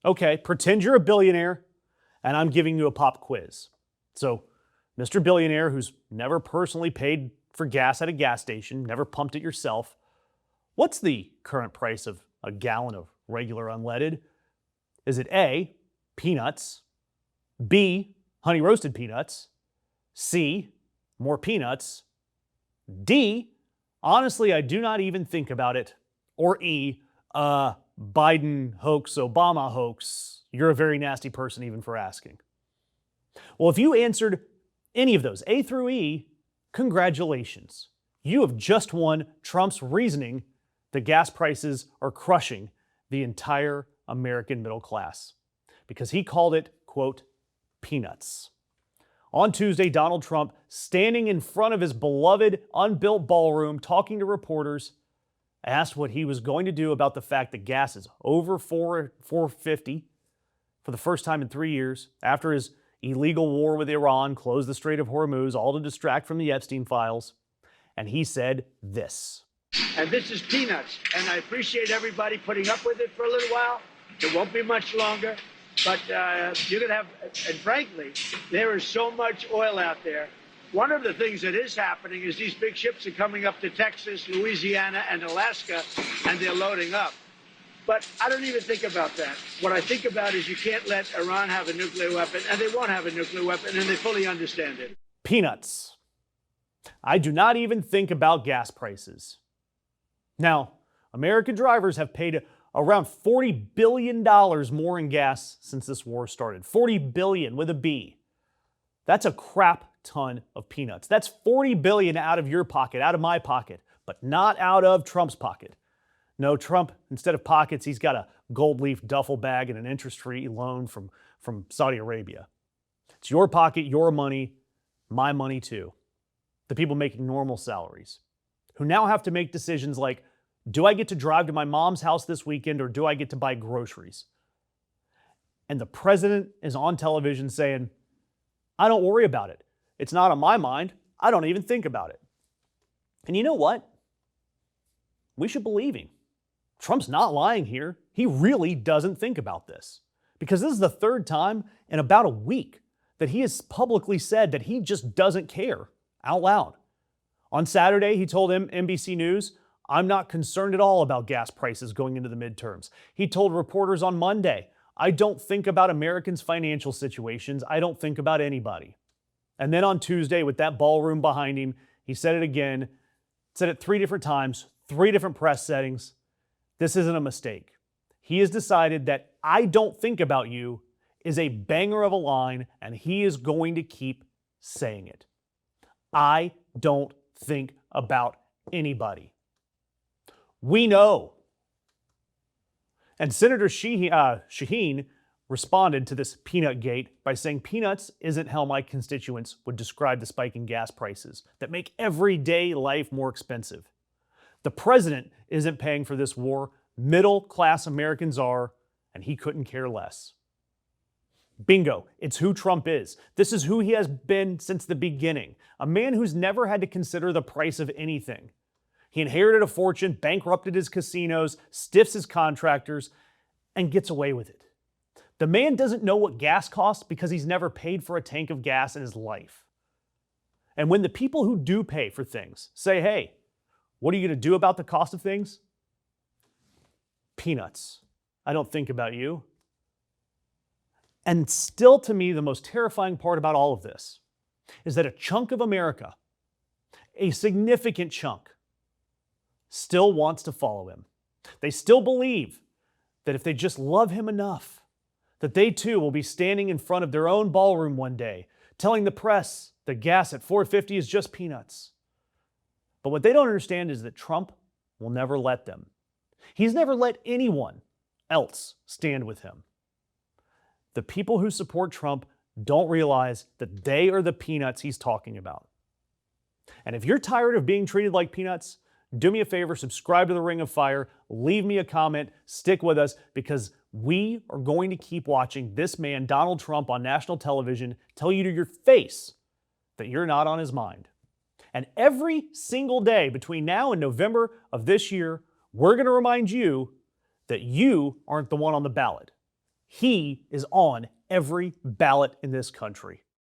Okay, pretend you're a billionaire and I'm giving you a pop quiz. So, Mr. Billionaire, who's never personally paid for gas at a gas station, never pumped it yourself, what's the current price of a gallon of regular unleaded? Is it A, peanuts, B, honey roasted peanuts, C, more peanuts, D, honestly, I do not even think about it, or E, Biden hoax, Obama hoax, you're a very nasty person even for asking? Well, if you answered any of those, A through E, congratulations. You have just won Trump's reasoning that gas prices are crushing the entire American middle class, because he called it, quote, peanuts. On Tuesday, Donald Trump, standing in front of his beloved unbuilt ballroom talking to reporters, asked what he was going to do about the fact that gas is over $4.50 for the first time in 3 years, after his illegal war with Iran closed the Strait of Hormuz, all to distract from the Epstein files. And he said this. And this is peanuts. And I appreciate everybody putting up with it for a little while. It won't be much longer. But you're going to have, and frankly, there is so much oil out there. One of the things that is happening is these big ships are coming up to Texas, Louisiana, and Alaska, and they're loading up. But I don't even think about that. What I think about is you can't let Iran have a nuclear weapon, and they won't have a nuclear weapon, and they fully understand it. Peanuts. I do not even think about gas prices. Now, American drivers have paid around $40 billion more in gas since this war started. $40 billion with a B. That's a crap ton of peanuts. That's $40 billion out of your pocket, out of my pocket, but not out of Trump's pocket. No, Trump, instead of pockets, he's got a gold leaf duffel bag and an interest-free loan from Saudi Arabia. It's your pocket, your money, my money too. The people making normal salaries, who now have to make decisions like, do I get to drive to my mom's house this weekend or do I get to buy groceries? And the president is on television saying, I don't worry about it. It's not on my mind. I don't even think about it. And you know what? We should believe him. Trump's not lying here. He really doesn't think about this, because this is the third time in about a week that he has publicly said that he just doesn't care out loud. On Saturday, he told NBC News, I'm not concerned at all about gas prices going into the midterms. He told reporters on Monday, I don't think about Americans' financial situations. I don't think about anybody. And then on Tuesday, with that ballroom behind him, he said it again, said it 3 different times, 3 different press settings. This isn't a mistake. He has decided that I don't think about you is a banger of a line, and he is going to keep saying it. I don't think about anybody. We know. And Senator Shaheen responded to this peanut gate by saying peanuts isn't how my constituents would describe the spike in gas prices that make everyday life more expensive. The president isn't paying for this war. Middle-class Americans are, and he couldn't care less. Bingo, it's who Trump is. This is who he has been since the beginning. A man who's never had to consider the price of anything. He inherited a fortune, bankrupted his casinos, stiffs his contractors, and gets away with it. The man doesn't know what gas costs because he's never paid for a tank of gas in his life. And when the people who do pay for things say, hey, what are you going to do about the cost of things? Peanuts. I don't think about you. And still, to me, the most terrifying part about all of this is that a chunk of America, a significant chunk, still wants to follow him. They still believe that if they just love him enough, that they too will be standing in front of their own ballroom one day, telling the press that gas at $4.50 is just peanuts. But what they don't understand is that Trump will never let them. He's never let anyone else stand with him. The people who support Trump don't realize that they are the peanuts he's talking about. And if you're tired of being treated like peanuts, do me a favor, subscribe to the Ring of Fire, leave me a comment, stick with us, because we are going to keep watching this man, Donald Trump, on national television tell you to your face that you're not on his mind. And every single day between now and November of this year, we're going to remind you that you aren't the one on the ballot. He is on every ballot in this country.